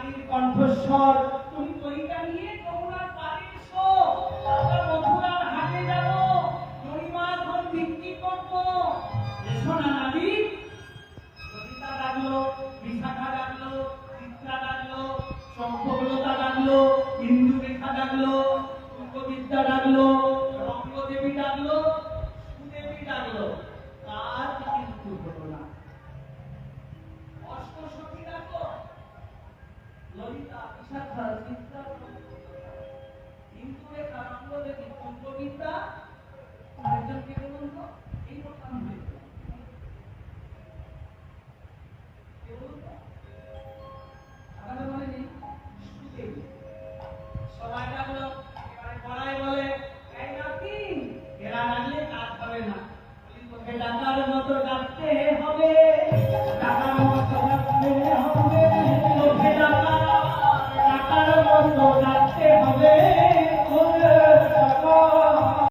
নারীর কণ্ঠস্বর তুমি কইটা নিয়ে তোমরা পারে এসো আমরা মথুরার হাটে যাব জরিমা ধন বিক্রি করবো এসো না নারী ললিতা ডাকলো বিশাখা ডাকলো চিত্রা ডাকলো শঙ্খলতা ডাকলো ইন্দুরেখা ডাকলো পূর্ববিদ্যা ডাকলো রঙ্গদেবী ডাকলো সুদেবী ডাকলো কাজ কিন্তু হলো না অষ্টসখী ডাকলো ললিতা বিশাখা চিত্রা ইন্দুরেখা রঙ্গদেবী পূর্ববিদ্যা একজনকে বলুন তো এই কথা সবাই ডাকলো এবারে পড়ায় বলে এই নাতি এরা ডাকলে কাজ হবে না তোকে ডাকার মতো ডাকতে হবে